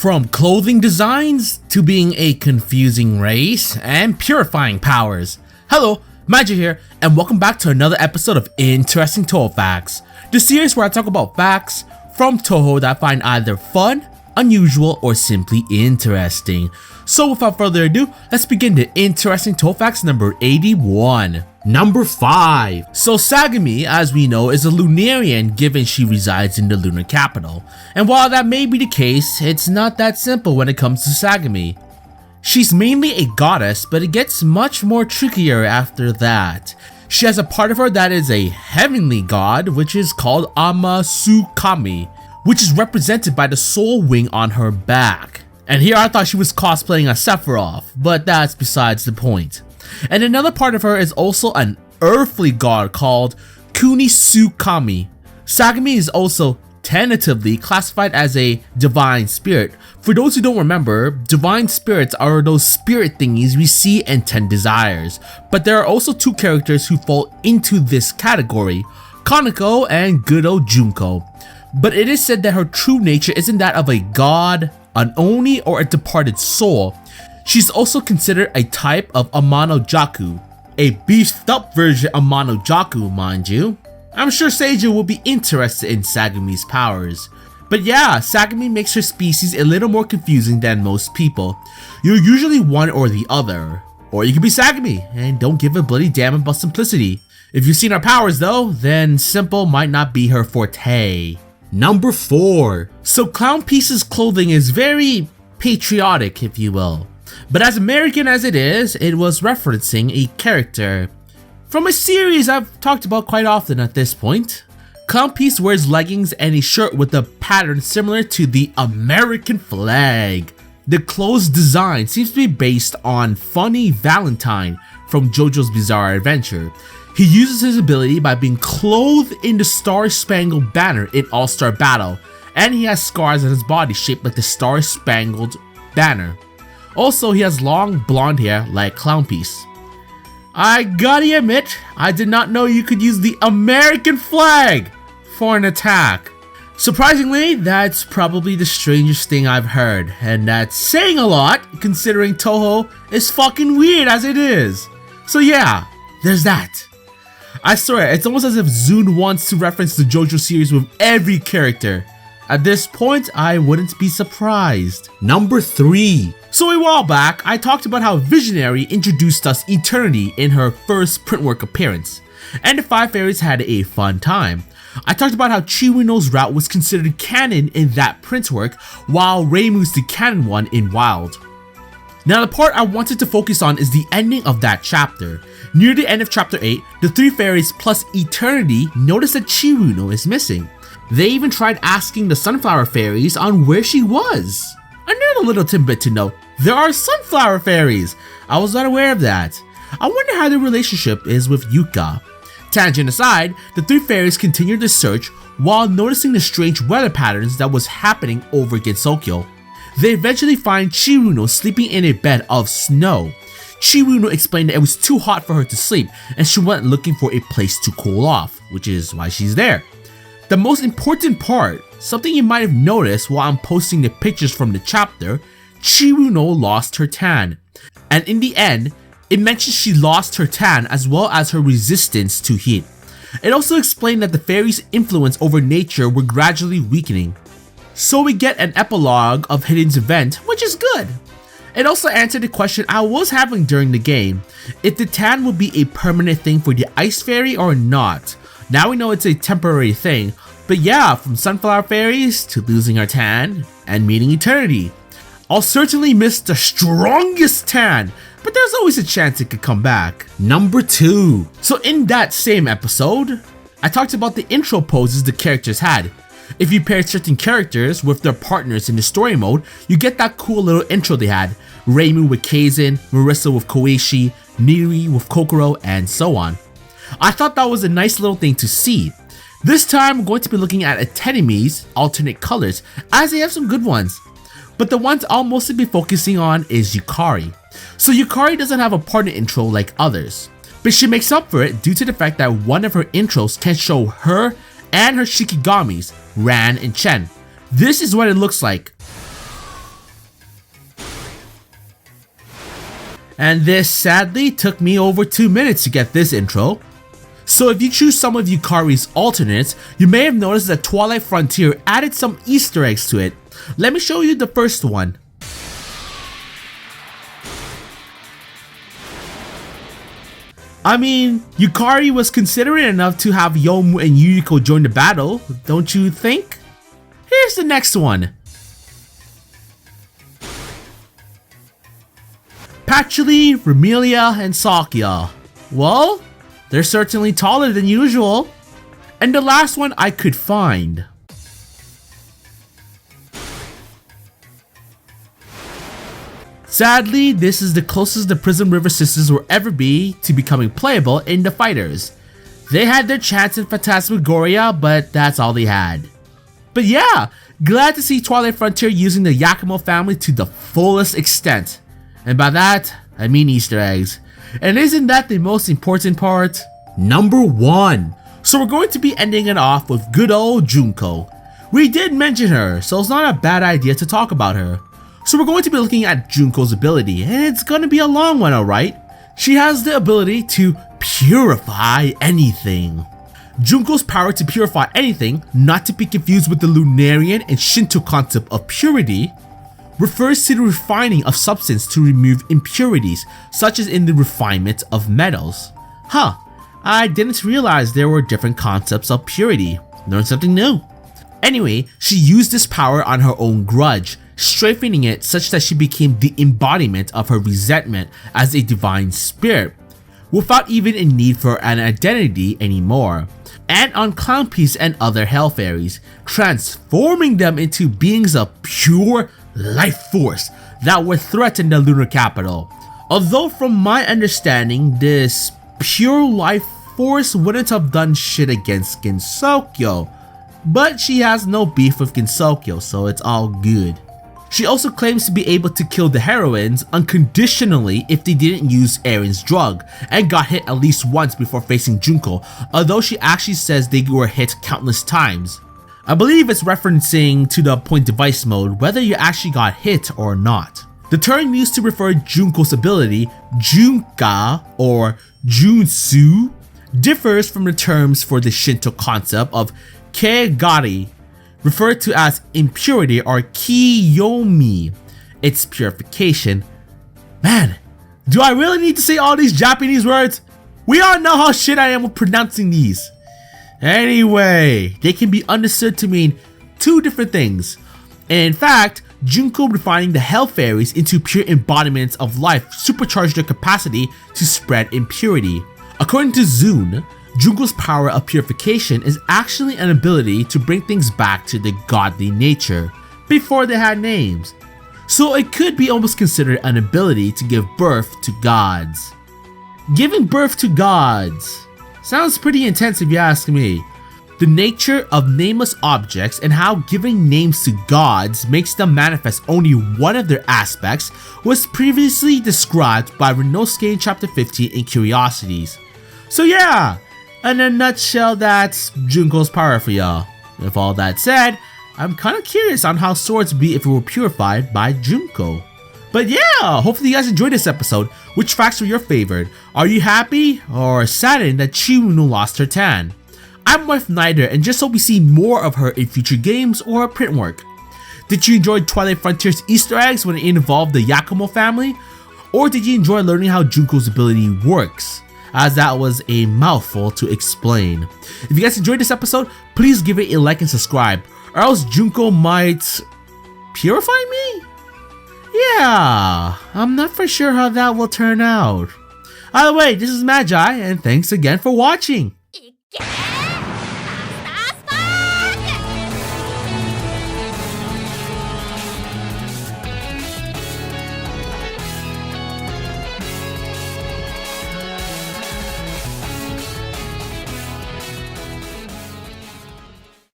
From clothing designs to being a confusing race and purifying powers. Hello, Magi here, and welcome back to another episode of Interesting Touhou Facts, the series where I talk about facts from Touhou that I find either fun, unusual, or simply interesting. So without further ado, let's begin the Interesting Touhou Facts number 81. Number 5. So Sagami, as we know, is a Lunarian given she resides in the lunar capital. And while that may be the case, it's not that simple when it comes to Sagami. She's mainly a goddess, but it gets much more trickier after that. She has a part of her that is a heavenly god, which is called Amasukami, which is represented by the soul wing on her back. And here I thought she was cosplaying a Sephiroth, but that's besides the point. And another part of her is also an earthly god called Kunisukami. Sagami is also tentatively classified as a divine spirit. For those who don't remember, divine spirits are those spirit thingies we see in 10 Desires. But there are also two characters who fall into this category, Kaneko and good old Junko. But it is said that her true nature isn't that of a god, an oni, or a departed soul. She's also considered a type of Amano-jaku, a beefed up version of Amano-jaku, mind you. I'm sure Seiju will be interested in Sagami's powers. But yeah, Sagami makes her species a little more confusing than most people. You're usually one or the other, or you can be Sagami and don't give a bloody damn about simplicity. If you've seen her powers though, then simple might not be her forte. Number 4. So Clown Piece's clothing is very patriotic, if you will. But as American as it is, it was referencing a character from a series I've talked about quite often at this point. Clown Piece wears leggings and a shirt with a pattern similar to the American flag. The clothes design seems to be based on Funny Valentine from JoJo's Bizarre Adventure. He uses his ability by being clothed in the Star-Spangled Banner in All-Star Battle, and he has scars on his body shaped like the Star-Spangled Banner. Also, he has long blonde hair like Clown Piece. I gotta admit, I did not know you could use the American flag for an attack. Surprisingly, that's probably the strangest thing I've heard, and that's saying a lot considering Touhou is fucking weird as it is. So yeah, there's that. I swear, it's almost as if Zune wants to reference the JoJo series with every character. At this point, I wouldn't be surprised. Number 3. So a while back, I talked about how Visionary introduced us Eternity in her first printwork appearance, and the 5 fairies had a fun time. I talked about how Chiwuno's route was considered canon in that printwork, while Reimu's the canon one in Wild. Now the part I wanted to focus on is the ending of that chapter. Near the end of chapter 8, the 3 fairies plus Eternity notice that Chiwuno is missing. They even tried asking the Sunflower Fairies on where she was. Another little tidbit to note, there are Sunflower Fairies. I was not aware of that. I wonder how their relationship is with Yuka. Tangent aside, the 3 fairies continued the search while noticing the strange weather patterns that was happening over Gensokyo. They eventually find Chiwuno sleeping in a bed of snow. Chiwuno explained that it was too hot for her to sleep and she went looking for a place to cool off, which is why she's there. The most important part, something you might have noticed while I'm posting the pictures from the chapter, Chiwuno lost her tan. And in the end, it mentions she lost her tan as well as her resistance to heat. It also explained that the fairies' influence over nature were gradually weakening. So we get an epilogue of Hidden's event, which is good. It also answered the question I was having during the game, if the tan would be a permanent thing for the Ice Fairy or not. Now we know it's a temporary thing, but yeah, from Sunflower Fairies to losing her tan and meeting Eternity. I'll certainly miss the strongest tan, but there's always a chance it could come back. Number 2. So in that same episode, I talked about the intro poses the characters had. If you pair certain characters with their partners in the story mode, you get that cool little intro they had. Reimu with Kaizen, Marissa with Koichi, Niri with Kokoro, and so on. I thought that was a nice little thing to see. This time I'm going to be looking at Atenemi's alternate colors, as they have some good ones. But the ones I'll mostly be focusing on is Yukari. So Yukari doesn't have a partner intro like others, but she makes up for it due to the fact that one of her intros can show her and her Shikigamis, Ran and Chen. This is what it looks like. And this sadly took me over 2 minutes to get this intro. So if you choose some of Yukari's alternates, you may have noticed that Twilight Frontier added some Easter eggs to it. Let me show you the first one. I mean, Yukari was considerate enough to have Yomu and Yuriko join the battle, don't you think? Here's the next one. Patchouli, Remelia, and Sakya. Well, they're certainly taller than usual. And the last one I could find. Sadly, this is the closest the Prism River Sisters will ever be to becoming playable in the fighters. They had their chance in Phantasmagoria, but that's all they had. But yeah, glad to see Twilight Frontier using the Yakumo family to the fullest extent. And by that, I mean Easter eggs. And isn't that the most important part? Number 1. So we're going to be ending it off with good old Junko. We did mention her, so it's not a bad idea to talk about her. So we're going to be looking at Junko's ability, and it's going to be a long one, alright? She has the ability to purify anything. Junko's power to purify anything, not to be confused with the Lunarian and Shinto concept of purity, refers to the refining of substance to remove impurities, such as in the refinement of metals. Huh, I didn't realize there were different concepts of purity. Learned something new. Anyway, she used this power on her own grudge, strengthening it such that she became the embodiment of her resentment as a divine spirit, without even a need for an identity anymore, and on Clownpiece and other Hell Fairies, transforming them into beings of pure life force that would threaten the lunar capital. Although from my understanding, this pure life force wouldn't have done shit against Gensokyo, but she has no beef with Gensokyo, so it's all good. She also claims to be able to kill the heroines unconditionally if they didn't use Eren's drug, and got hit at least once before facing Junko, although she actually says they were hit countless times. I believe it's referencing to the point device mode whether you actually got hit or not. The term used to refer Junko's ability, Junka or Junsu, differs from the terms for the Shinto concept of Kegari, referred to as impurity or kiyomi, its purification. Man, do I really need to say all these Japanese words? We all know how shit I am with pronouncing these. Anyway, they can be understood to mean two different things. In fact, Junko refining the Hell Fairies into pure embodiments of life supercharged their capacity to spread impurity. According to Zune, Junko's power of purification is actually an ability to bring things back to the godly nature before they had names. So it could be almost considered an ability to give birth to gods. Giving birth to gods sounds pretty intense if you ask me. The nature of nameless objects and how giving names to gods makes them manifest only one of their aspects was previously described by Renosuke in chapter 15 in Curiosities. So yeah, in a nutshell, that's Junko's power for y'all. With all that said, I'm kinda curious on how swords would be if it were purified by Junko. But yeah, hopefully you guys enjoyed this episode. Which facts were your favorite? Are you happy or saddened that Chiuno lost her tan? I'm with neither and just hope we see more of her in future games or print work. Did you enjoy Twilight Frontier's Easter eggs when it involved the Yakumo family? Or did you enjoy learning how Junko's ability works? As that was a mouthful to explain. If you guys enjoyed this episode, please give it a like and subscribe, or else Junko might purify me? Yeah, I'm not for sure how that will turn out. Either way, this is Magi, and thanks again for watching.